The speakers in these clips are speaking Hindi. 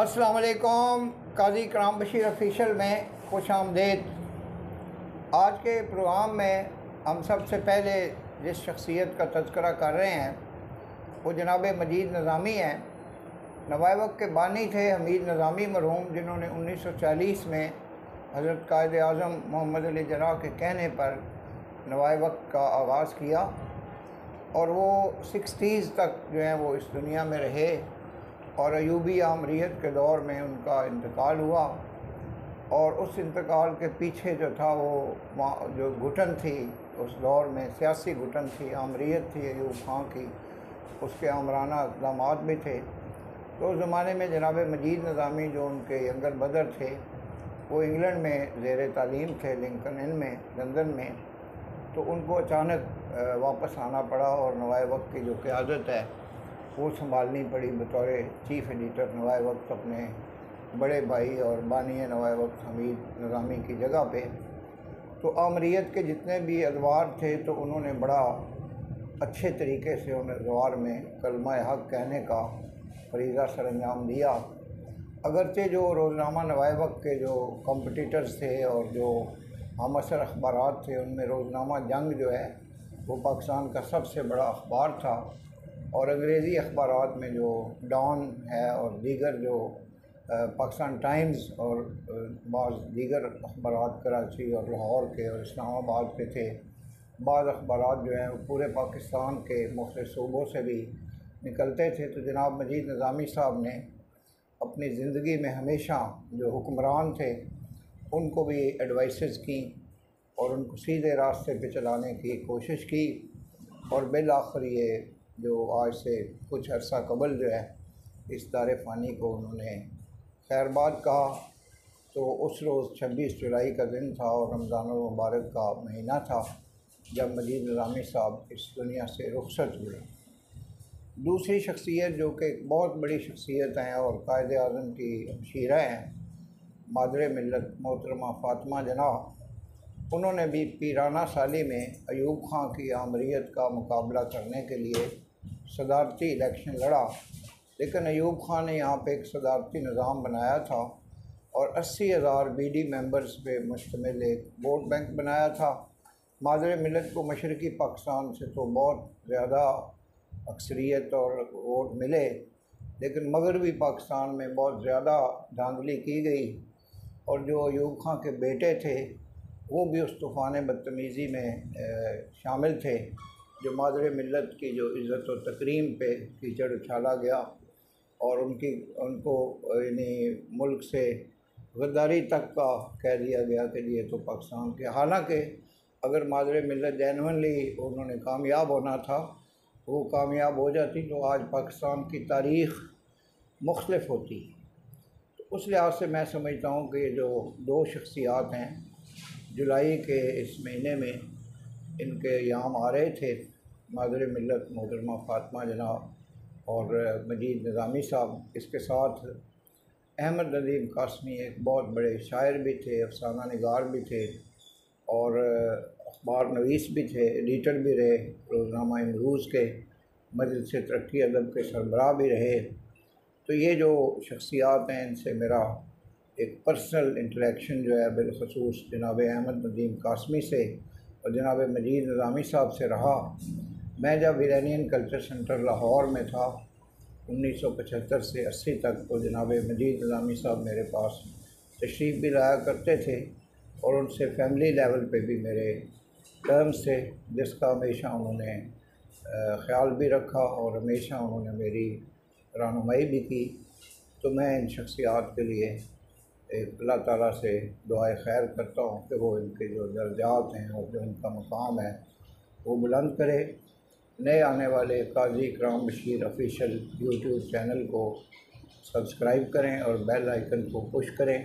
अस्सलाम वालेकुम। काजी इकराम बशीर ऑफिशियल में खुश आमदीद। आज के प्रोग्राम में हम सबसे पहले जिस शख्सियत का तज़किरा कर रहे हैं वो जनाब मजीद निज़ामी हैं। नवाए वक्त के बानी थे हमीद निज़ामी मरहूम, जिन्होंने 1940 में हज़रत कायद आज़म मोहम्मद अली जिन्ना के कहने पर नवाए वक्त का आगाज़ किया और वो 60s तक जो है वो इस दुनिया में रहे और अयूबी आमरीत के दौर में उनका इंतकाल हुआ। और उस इंतकाल के पीछे जो था वो जो घुटन थी उस दौर में, सियासी घुटन थी, आमरीत थी अयूब खां की, उसके आमराना इक़दामात भी थे। तो उस ज़माने में जनाब मजीद निज़ामी जो उनके यंगर ब्रदर थे वो इंग्लैंड में ज़ेर तालीम थे, लिंकन इन में, लंदन में। तो उनको अचानक वापस आना पड़ा और नवाए वक्त की जो क़यादत है वो संभालनी पड़ी बतौर चीफ़ एडिटर नवाए वक्त, अपने बड़े भाई और बानी नवाए वक्त हमीद निज़ामी की जगह पे। तो आमरीत के जितने भी अदवार थे तो उन्होंने बड़ा अच्छे तरीके से उन अदवार में कलमा हक़ कहने का फरीज़ा सर अंजाम दिया। अगरचे जो रोज़नामा नवाए वक्त के जो कॉम्पिटिटर्स थे और जो हम असर अखबारात थे उनमें रोज़नामा जंग जो है वो पाकिस्तान का सबसे बड़ा अखबार था। और अंग्रेज़ी अखबारात में जो डॉन है और दीगर जो पाकिस्तान टाइम्स और बाज़ दीगर अखबारात कराची और लाहौर के और इस्लामाबाद पे थे। बाज़ अखबारात जो हैं वो पूरे पाकिस्तान के मुख्तलिफ़ सूबों से भी निकलते थे। तो जनाब मजीद निज़ामी साहब ने अपनी ज़िंदगी में हमेशा जो हुक्मरान थे उनको भी एडवाइसेस की और उनको सीधे रास्ते पे चलाने की कोशिश की। और बिल आखिर ये जो आज से कुछ अर्सा कबल जो है इस दारे फ़ानी को उन्होंने खैरबाद कहा। तो उस रोज़ 26 जुलाई का दिन था और रमज़ानुल मुबारक का महीना था जब मजीद निज़ामी साहब इस दुनिया से रुखसत हुए। दूसरी शख्सियत जो कि एक बहुत बड़ी शख्सियत हैं और कायद आज़म की हमशीरा हैं, मादरे मिल्लत मोहतरमा फ़ातिमा जिन्ना, उन्होंने भी पीराना साली में अयूब खां की आमरीत का मुकाबला करने के लिए सदारती इलेक्शन लड़ा। लेकिन अयूब खां ने यहाँ पे एक सदारती निज़ाम बनाया था और 80,000 बीडी मेंबर्स पे मुश्तमिल एक वोट बैंक बनाया था। मादरे मिल्लत को मशरक़ी पाकिस्तान से तो बहुत ज़्यादा अक्सरियत और वोट मिले, लेकिन मगरबी पाकिस्तान में बहुत ज़्यादा धांधली की गई और जो अयूब खां के बेटे थे वो भी उस तूफ़ान बदतमीज़ी में शामिल थे, जो मादरे मिल्लत की जो इज़्ज़त व तकरीम पे कीचड़ उछाला गया और उनको यानी मुल्क से गद्दारी तक का कह दिया गया कि ये तो पाकिस्तान के। हालांकि अगर मादरे मिल्लत जेन्युइनली उन्होंने कामयाब होना था, वो कामयाब हो जाती तो आज पाकिस्तान की तारीख़ मुख्तलिफ होती। तो उस लिहाज से मैं समझता हूँ कि जो दो शख्सियात हैं जुलाई के इस महीने में इनके यहाँ आ रहे थे, मादरे मिल्लत मोहतरमा फ़ातिमा जिन्ना और मजीद निज़ामी साहब। इसके साथ अहमद नदीम कासमी एक बहुत बड़े शायर भी थे, अफसाना निगार भी थे और अखबार नवीस भी थे, एडिटर भी रहे, रोज़नामा इमरूज़ के मजलिस तरक्की अदब के सरबराह भी रहे। तो ये जो शख्सियात हैं इनसे मेरा एक पर्सनल इंटरेक्शन जो है बिलखसूस जनाब अहमद नदीम कासमी से और जनाब मजीद निज़ामी साहब से रहा। मैं जब इरानियन कल्चर सेंटर लाहौर में था 1975 से 80 तक, तो जनाब मजीद निज़ामी साहब मेरे पास तशरीफ़ भी लाया करते थे और उनसे फैमिली लेवल पे भी मेरे टर्म्स थे, जिसका हमेशा उन्होंने ख़्याल भी रखा और हमेशा उन्होंने मेरी रहनुमाई भी की। तो मैं इन शख्सियात के लिए अल्लाह ताला से दुआए खैर करता हूँ कि वो इनके जो दर्जात हैं और जो इनका मकाम है वो बुलंद करे। नए आने वाले काजी इकराम बशीर ऑफिशियल यूट्यूब चैनल को सब्सक्राइब करें और बेल आइकन को पुश करें।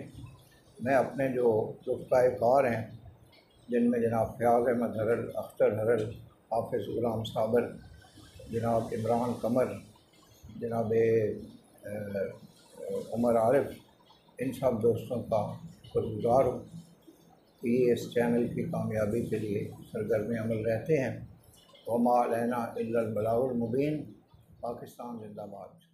मैं अपने जो रुफ़क़ाए कार हैं जिनमें जनाब फ़याज़ अहमद हरल, अख्तर हरल, हाफ़िज़ ग़ुलाम साबर, जनाब इमरान कमर, जनाब उमर आरिफ, इन सब दोस्तों का शुक्रगुज़ार हूँ कि ये इस चैनल की कामयाबी के लिए सरगर्म अमल रहते हैं। वमा अलैना इल्लल बलागुल मुबीन। पाकिस्तान जिंदाबाद।